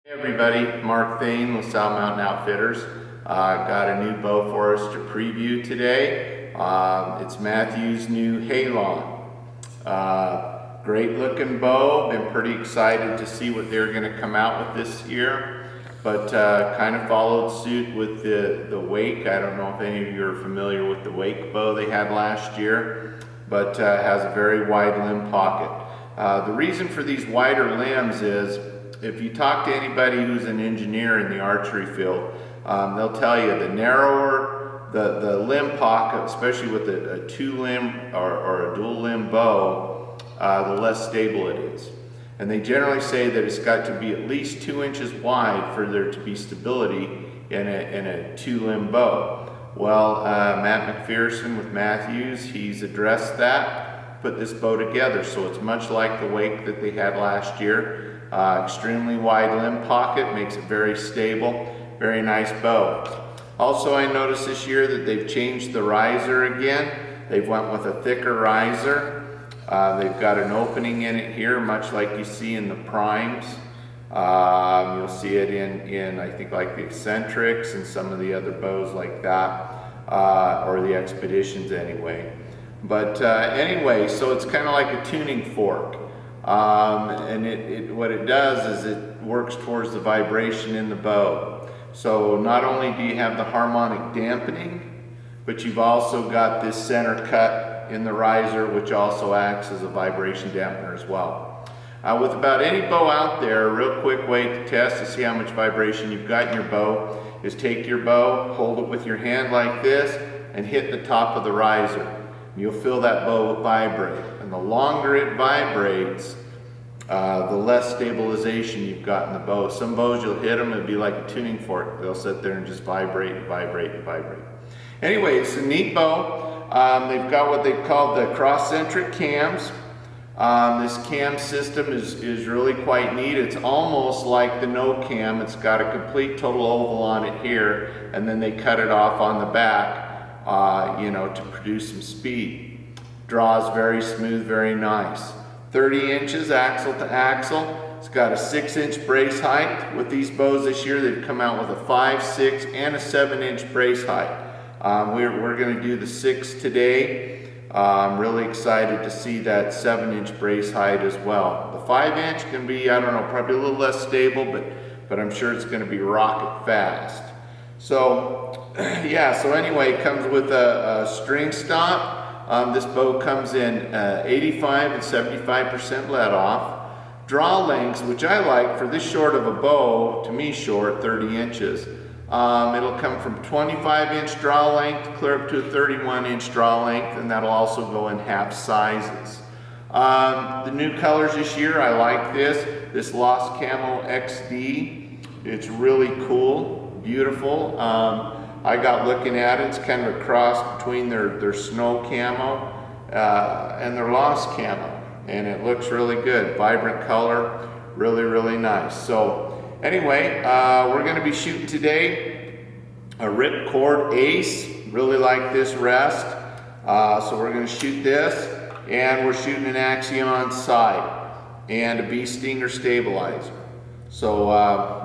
Hey everybody, Mark Thane with South Mountain Outfitters. Got a new bow for us to preview today. It's Mathews' new Halon. Great looking bow. Been pretty excited to see what they're going to come out with this year. But kind of followed suit with the Wake. I don't know if any of you are familiar with the Wake bow they had last year, but has a very wide limb pocket. The reason for these wider limbs is if you talk to anybody who's an engineer in the archery field, they'll tell you the narrower the limb pocket, especially with a two-limb or a dual-limb bow, the less stable it is. And they generally say that it's got to be at least 2 inches wide for there to be stability in a two-limb bow. Well, Matt McPherson with Mathews, he's addressed that, put this bow together, so it's much like the Wake that they had last year. Extremely wide limb pocket, makes it very stable, very nice bow. Also, I noticed this year that they've changed the riser again. They've went with a thicker riser. They've got an opening in it here, much like you see in the primes. You'll see it in I think like the eccentrics and some of the other bows like that, or the expeditions anyway. But anyway, so it's kind of like a tuning fork. And what it does is it works towards the vibration in the bow. So not only do you have the harmonic dampening, but you've also got this center cut in the riser, which also acts as a vibration dampener as well. With about any bow out there, a real quick way to test to see how much vibration you've got in your bow is take your bow, hold it with your hand like this, and hit the top of the riser. You'll feel that bow vibrate. And the longer it vibrates, the less stabilization you've got in the bow. Some bows you'll hit them, it'll be like a tuning fork. They'll sit there and just vibrate and vibrate and vibrate. Anyway, it's a neat bow. They've got what they call the cross-centric cams. This cam system is really quite neat. It's almost like the no cam. It's got a complete total oval on it here, and then they cut it off on the back, to produce some speed. Draws very smooth, very nice. 30 inches axle to axle. It's got a 6-inch brace height. With these bows this year, they've come out with a 5, 6, and a 7-inch brace height. We're going to do the 6 today. I'm really excited to see that 7-inch brace height as well. The 5-inch can be, I don't know, probably a little less stable, but I'm sure it's going to be rocket fast. So, yeah, so anyway, it comes with a string stop. This bow comes in 85 and 75% let off. Draw lengths, which I like for this short of a bow, to me short, 30 inches. It'll come from 25-inch draw length clear up to a 31-inch draw length, and that'll also go in half sizes. The new colors this year, I like this Lost Camo XD. It's really cool, beautiful. I got looking at it, it's kind of a cross between their snow camo and their Lost Camo, and it looks really good. Vibrant color, really, really nice. So anyway, we're going to be shooting today a ripcord ace. Really like this rest. So we're going to shoot this, and we're shooting an Axion sight and a bee stinger stabilizer. So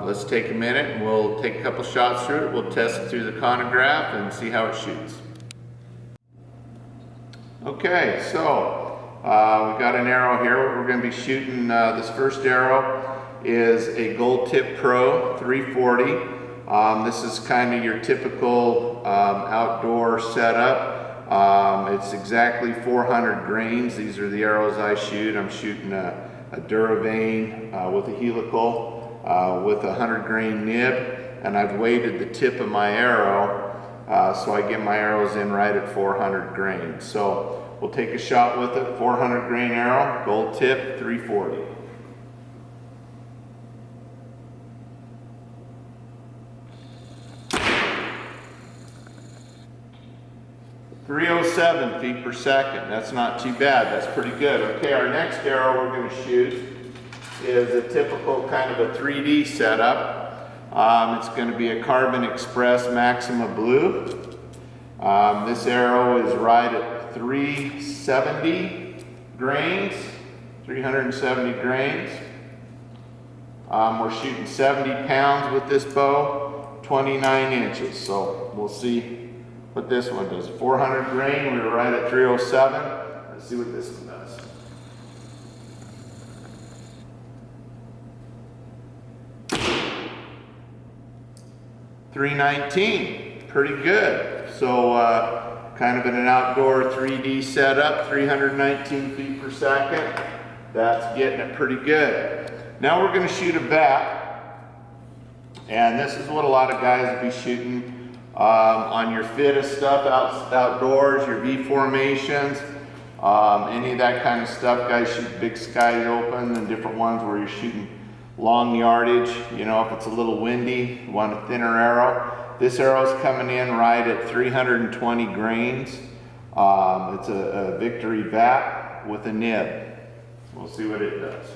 let's take a minute and we'll take a couple shots through it. We'll test it through the chronograph and see how it shoots. Okay, so we've got an arrow here. We're going to be shooting, this first arrow is a Gold Tip Pro 340. This is kind of your typical outdoor setup. It's exactly 400 grains. These are the arrows I shoot. I'm shooting a Duravane with a helical with a 100 grain nib, and I've weighted the tip of my arrow so I get my arrows in right at 400 grains. So we'll take a shot with it. 400 grain arrow, Gold Tip 340. .307 feet per second. That's not too bad. That's pretty good. Okay, our next arrow we're going to shoot is a typical kind of a 3D setup. It's going to be a Carbon Express Maxima Blue. This arrow is right at 370 grains. We're shooting 70 pounds with this bow, 29 inches. So we'll see what this one does. 400 grain, we were right at 307. Let's see what this one does. .319, pretty good. So kind of in an outdoor 3D setup, 319 feet per second. That's getting it pretty good. Now we're going to shoot a bet, and this is what a lot of guys will be shooting on your fittest stuff outdoors, your V formations, any of that kind of stuff. Guys shoot big sky open and different ones where you're shooting long yardage. You know, if it's a little windy, you want a thinner arrow. This arrow's coming in right at 320 grains. It's a Victory VAP with a nib. We'll see what it does.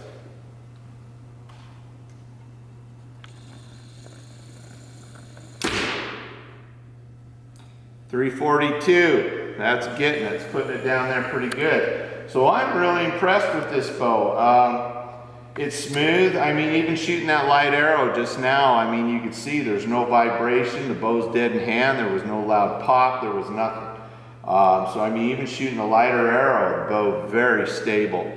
.342. That's getting it. It's putting it down there pretty good. So I'm really impressed with this bow. It's smooth. I mean, even shooting that light arrow just now, I mean, you can see there's no vibration. The bow's dead in hand. There was no loud pop. There was nothing. So I mean, even shooting a lighter arrow, the bow very stable.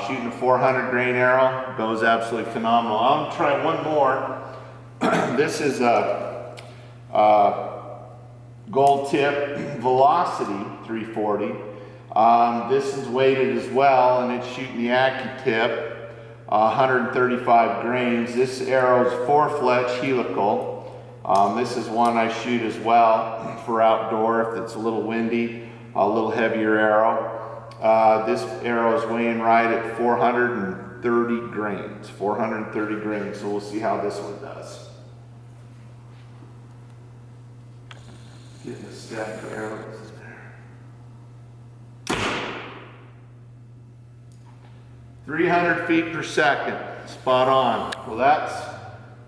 Shooting a 400 grain arrow, bow's absolutely phenomenal. I'm gonna try one more. This is a gold tip Velocity 340. This is weighted as well, and it's shooting the AccuTip. 135 grains. This arrow is 4-fletch helical. This is one I shoot as well for outdoor if it's a little windy, a little heavier arrow. This arrow is weighing right at 430 grains. 430 grains, so we'll see how this one does. Getting a stack of arrows. 300 feet per second, spot on. Well, that's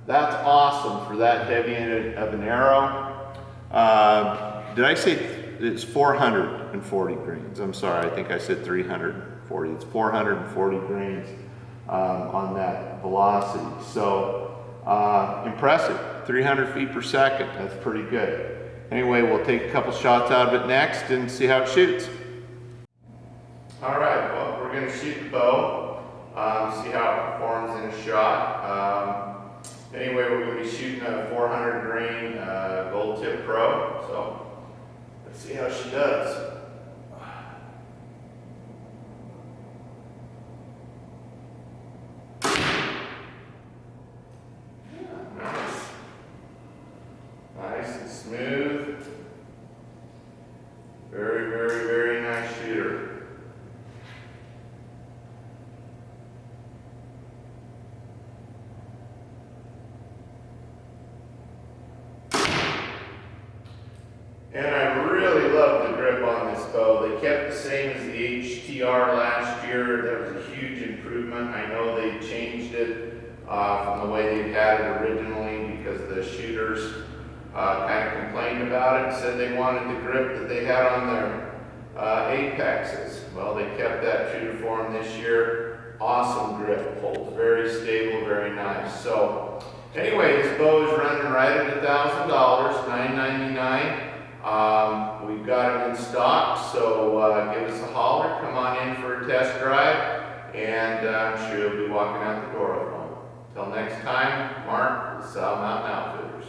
awesome for that heavy of an arrow. Did I say it's 440 grains? I'm sorry, I think I said 340. It's 440 grains on that Velocity. So impressive, 300 feet per second. That's pretty good. Anyway, we'll take a couple shots out of it next and see how it shoots. All right, well, we're going to shoot the bow. See how it performs in a shot. Anyway, we're going to be shooting a 400 grain Gold Tip Pro. So let's see how she does. Nice. Nice and smooth. Very, very, very nice shooter. And I really love the grip on this bow. They kept the same as the HTR last year. That was a huge improvement. I know they changed it from the way they had it originally because the shooters kind of complained about it and said they wanted the grip that they had on their Apexes. Well, they kept that true to form this year. Awesome grip, holds very stable, very nice. So anyway, this bow is running right at $1,000, $999. We've got it in stock, so give us a holler, come on in for a test drive, and I'm sure you'll be walking out the door with one. Till next time, Mark with South Mountain Outfitters.